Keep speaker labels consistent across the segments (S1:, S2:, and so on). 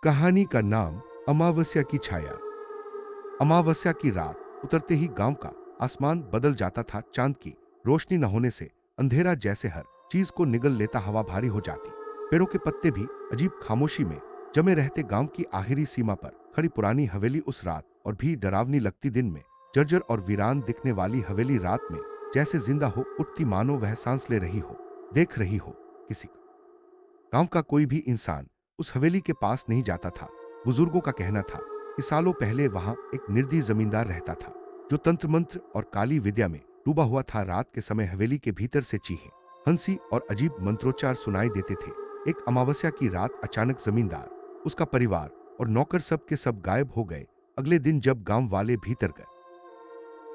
S1: कहानी का नाम अमावस्या की छाया। अमावस्या की रात उतरते ही गांव का आसमान बदल जाता था। चांद की रोशनी न होने से अंधेरा जैसे हर चीज को निगल लेता। हवा भारी हो जाती, पेड़ों के पत्ते भी अजीब खामोशी में जमे रहते। गांव की आखिरी सीमा पर खड़ी पुरानी हवेली उस रात और भी डरावनी लगती। दिन में जर्जर और वीरान दिखने वाली हवेली रात में जैसे जिंदा हो उठती, मानो वह सांस ले रही हो, देख रही हो किसी को। गांव का कोई भी इंसान उस हवेली के पास नहीं जाता था। बुजुर्गों का कहना था कि सालों पहले वहां एक निर्दयी जमींदार रहता था जो तंत्र मंत्र और काली विद्या में डूबा हुआ था। रात के समय हवेली के भीतर से चीखें, हंसी और अजीब मंत्रोच्चार सुनाई देते थे। एक अमावस्या की रात अचानक जमींदार, उसका परिवार और नौकर सब के सब गायब हो गए। अगले दिन जब गांव वाले भीतर गए,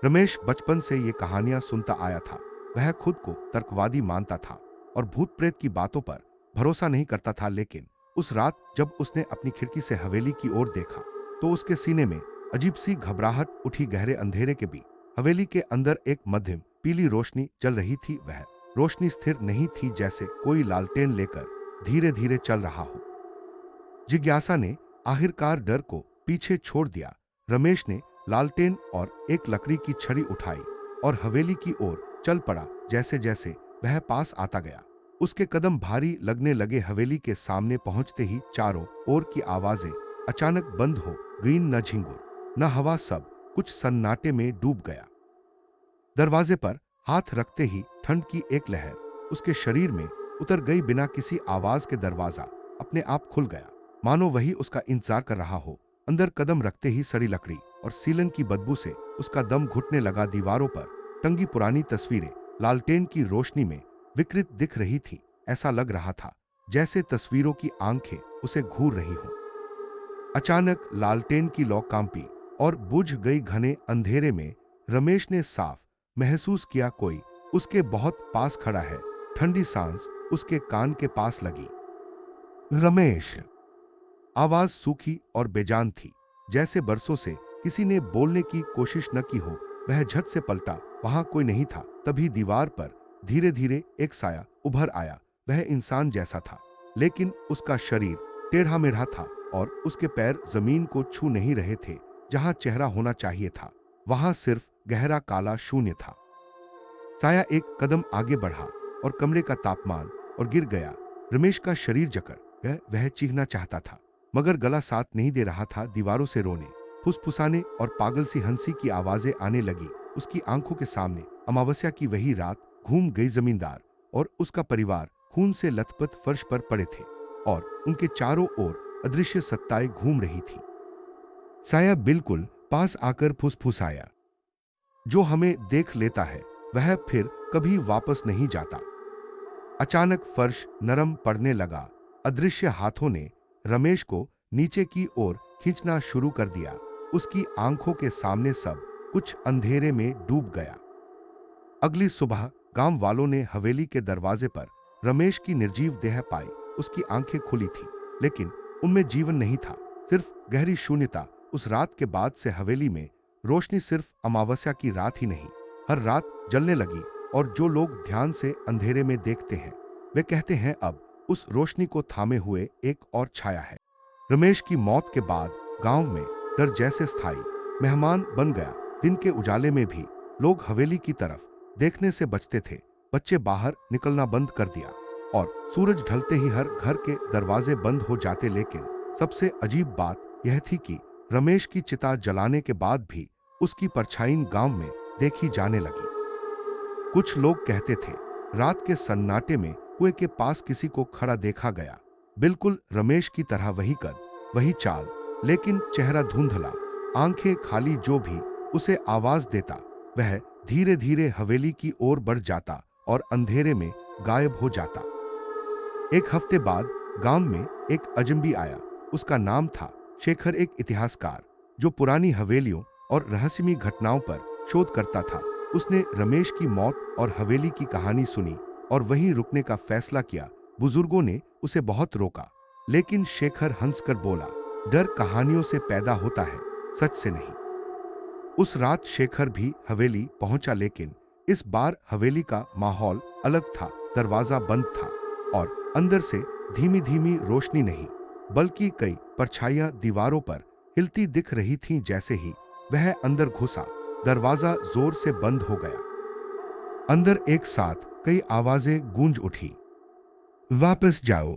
S1: रमेश बचपन से ये कहानियां सुनता आया था। वह खुद को तर्कवादी मानता था और भूत प्रेत की बातों पर भरोसा नहीं करता था। लेकिन उस रात जब उसने अपनी खिड़की से हवेली की ओर देखा तो उसके सीने में अजीब सी घबराहट उठी। गहरे अंधेरे के बीच हवेली के अंदर एक मध्यम पीली रोशनी जल रही थी। वह रोशनी स्थिर नहीं थी, जैसे कोई लालटेन लेकर धीरे धीरे चल रहा हो। जिज्ञासा ने आखिरकार डर को पीछे छोड़ दिया। रमेश ने लालटेन और एक लकड़ी की छड़ी उठाई और हवेली की ओर चल पड़ा। जैसे जैसे वह पास आता गया, उसके कदम भारी लगने लगे। हवेली के सामने पहुंचते ही चारों ओर की आवाजें अचानक बंद हो गईं। न झिंगुर न हवा, सब कुछ सन्नाटे में डूब गया। दरवाजे पर हाथ रखते ही ठंड की एक लहर उसके शरीर में उतर गई। बिना किसी आवाज के दरवाजा अपने आप खुल गया, मानो वही उसका इंतजार कर रहा हो। अंदर कदम रखते ही सड़ी लकड़ी और सीलन की बदबू से उसका दम घुटने लगा। दीवारों पर टंगी पुरानी तस्वीरें लालटेन की रोशनी में विकृत दिख रही थी। ऐसा लग रहा था जैसे तस्वीरों की आंखें उसे घूर रही हों। अचानक लालटेन की लौ कांपी और बुझ गई। घने अंधेरे में रमेश ने साफ महसूस किया कोई उसके बहुत पास खड़ा है। ठंडी सांस उसके कान के पास लगी। रमेश! आवाज सूखी और बेजान थी, जैसे बरसों से किसी ने बोलने की कोशिश न की हो। वह झट से पलटा, वहां कोई नहीं था। तभी दीवार पर धीरे धीरे एक साया उभर आया। वह इंसान जैसा था, लेकिन उसका शरीर टेढ़ा मेढ़ा था और उसके पैर जमीन को छू नहीं रहे थे। जहां चेहरा होना चाहिए था, वहां सिर्फ गहरा काला शून्य था। साया एक कदम आगे बढ़ा और कमरे का तापमान और गिर गया। रमेश का शरीर जकड़ गया। वह चीखना चाहता था, मगर गला साथ नहीं दे रहा था। दीवारों से रोने, फुसफुसाने और पागल सी हंसी की आवाजें आने लगी। उसकी आंखों के सामने अमावस्या की वही रात घूम गई। जमींदार और उसका परिवार खून से लथपथ फर्श पर पड़े थे और उनके चारों ओर अदृश्य सत्ताएं घूम रही थी। साया बिल्कुल पास आकर फुसफुसाया, जो हमें देख लेता है वह फिर कभी वापस नहीं जाता। अचानक फर्श नरम पड़ने लगा। अदृश्य हाथों ने रमेश को नीचे की ओर खींचना शुरू कर दिया। उसकी आंखों के सामने सब कुछ अंधेरे में डूब गया। अगली सुबह गांव वालों ने हवेली के दरवाजे पर रमेश की निर्जीव देह पाई। उसकी आंखें खुली थी, लेकिन उनमें जीवन नहीं था, सिर्फ गहरी शून्यता। उस रात के बाद से हवेली में रोशनी सिर्फ अमावस्या की रात ही नहीं, हर रात जलने लगी। और जो लोग ध्यान से अंधेरे में देखते हैं, वे कहते हैं अब उस रोशनी को थामे हुए एक और छाया है। रमेश की मौत के बाद गांव में डर जैसे स्थायी मेहमान बन गया। दिन के उजाले में भी लोग हवेली की तरफ देखने से बचते थे। बच्चे बाहर निकलना बंद कर दिया और सूरज ढलते ही हर घर के दरवाजे बंद हो जाते। लेकिन सबसे अजीब बात यह थी कि रमेश की चिता जलाने के बाद भी उसकी परछाई गांव में देखी जाने लगी। कुछ लोग कहते थे रात के सन्नाटे में कुएं के पास किसी को खड़ा देखा गया, बिल्कुल रमेश की तरह, वही कद, वही चाल, लेकिन चेहरा धुंधला, आंखें खाली। जो भी उसे आवाज देता वह धीरे धीरे हवेली की ओर बढ़ जाता और अंधेरे में गायब हो जाता। एक हफ्ते बाद गांव में एक अजनबी आया। उसका नाम था शेखर, एक इतिहासकार जो पुरानी हवेलियों और रहस्यमयी घटनाओं पर शोध करता था। उसने रमेश की मौत और हवेली की कहानी सुनी और वहीं रुकने का फैसला किया। बुजुर्गों ने उसे बहुत रोका, लेकिन शेखर हंसकर बोला, डर कहानियों से पैदा होता है, सच से नहीं। उस रात शेखर भी हवेली पहुंचा, लेकिन इस बार हवेली का माहौल अलग था। दरवाजा बंद था और अंदर से धीमी धीमी रोशनी नहीं, बल्कि कई परछाइयां दीवारों पर हिलती दिख रही थीं। जैसे ही वह अंदर घुसा, दरवाजा जोर से बंद हो गया। अंदर एक साथ कई आवाजें गूंज उठी। वापस जाओ।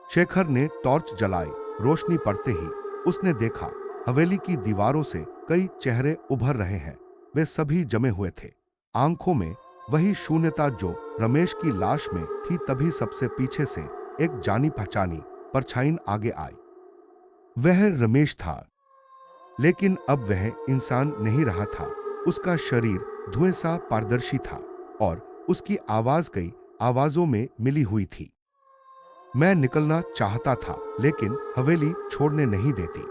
S1: शेखर ने टॉर्च जलाई। रोशनी पड़ते ही उसने देखा हवेली की दीवारों से कई चेहरे उभर रहे हैं। वे सभी जमे हुए थे, आंखों में वही शून्यता जो रमेश की लाश में थी। तभी सबसे पीछे से एक जानी पहचानी परछाई आगे आई। वह रमेश था, लेकिन अब वह इंसान नहीं रहा था। उसका शरीर धुएं सा पारदर्शी था और उसकी आवाज कई आवाजों में मिली हुई थी। मैं निकलना चाहता था, लेकिन हवेली छोड़ने नहीं देती।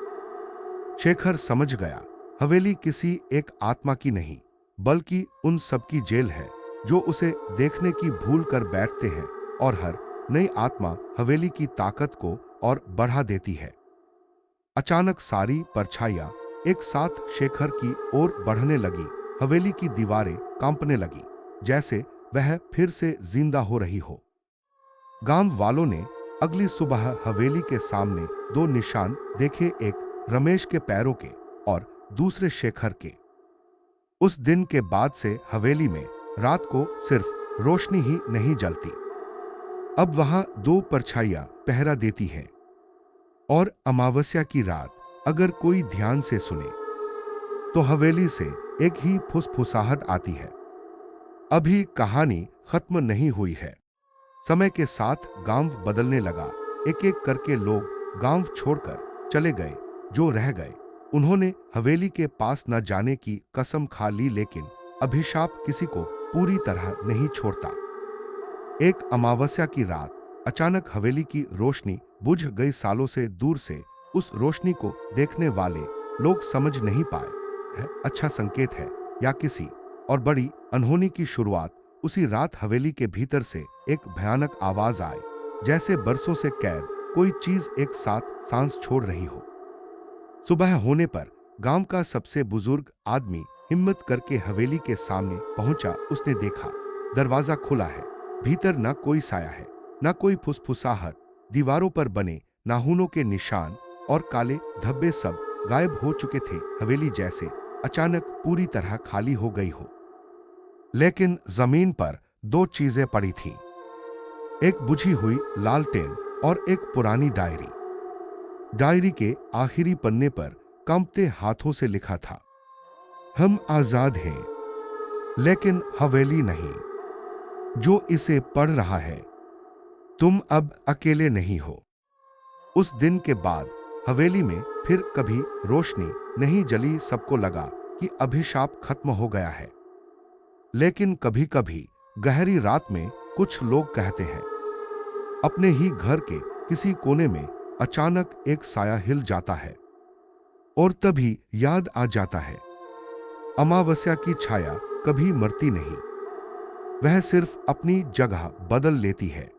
S1: शेखर समझ गया, हवेली किसी एक आत्मा की नहीं, बल्कि उन सब की जेल है जो उसे देखने की भूल कर बैठते हैं, और हर नई आत्मा हवेली की ताकत को और बढ़ा देती है। अचानक सारी परछाइयां एक साथ शेखर की ओर बढ़ने लगी। हवेली की दीवारें कांपने लगी, जैसे वह फिर से जिंदा हो रही हो। गांव वालों ने अगली सुबह हवेली के सामने दो निशान देखे, एक रमेश के पैरों के और दूसरे शेखर के। उस दिन के बाद से हवेली में रात को सिर्फ रोशनी ही नहीं जलती, अब वहां दो परछाइयां पहरा देती हैं। और अमावस्या की रात अगर कोई ध्यान से सुने तो हवेली से एक ही फुसफुसाहट आती है। अभी कहानी खत्म नहीं हुई है। समय के साथ गांव बदलने लगा। एक एक करके लोग गांव छोड़कर चले गए। जो रह गए उन्होंने हवेली के पास न जाने की कसम खा ली, लेकिन अभिशाप किसी को पूरी तरह नहीं छोड़ता। एक अमावस्या की रात अचानक हवेली की रोशनी बुझ गई। सालों से दूर से उस रोशनी को देखने वाले लोग समझ नहीं पाए है अच्छा संकेत है या किसी और बड़ी अनहोनी की शुरुआत। उसी रात हवेली के भीतर से एक भयानक आवाज आई, जैसे बरसों से कैद कोई चीज एक साथ सांस छोड़ रही हो। सुबह होने पर गांव का सबसे बुजुर्ग आदमी हिम्मत करके हवेली के सामने पहुंचा। उसने देखा दरवाजा खुला है, भीतर न कोई साया है, न कोई फुसफुसाहट। दीवारों पर बने नाखूनों के निशान और काले धब्बे सब गायब हो चुके थे। हवेली जैसे अचानक पूरी तरह खाली हो गई हो। लेकिन जमीन पर दो चीजें पड़ी थीं, एक बुझी हुई लालटेन और एक पुरानी डायरी। डायरी के आखिरी पन्ने पर कांपते हाथों से लिखा था, हम आजाद हैं, लेकिन हवेली नहीं। जो इसे पढ़ रहा है, तुम अब अकेले नहीं हो। उस दिन के बाद हवेली में फिर कभी रोशनी नहीं जली। सबको लगा कि अभिशाप खत्म हो गया है। लेकिन कभी कभी गहरी रात में कुछ लोग कहते हैं, अपने ही घर के किसी कोने में अचानक एक साया हिल जाता है और तभी याद आ जाता है, अमावस्या की छाया कभी मरती नहीं, वह सिर्फ अपनी जगह बदल लेती है।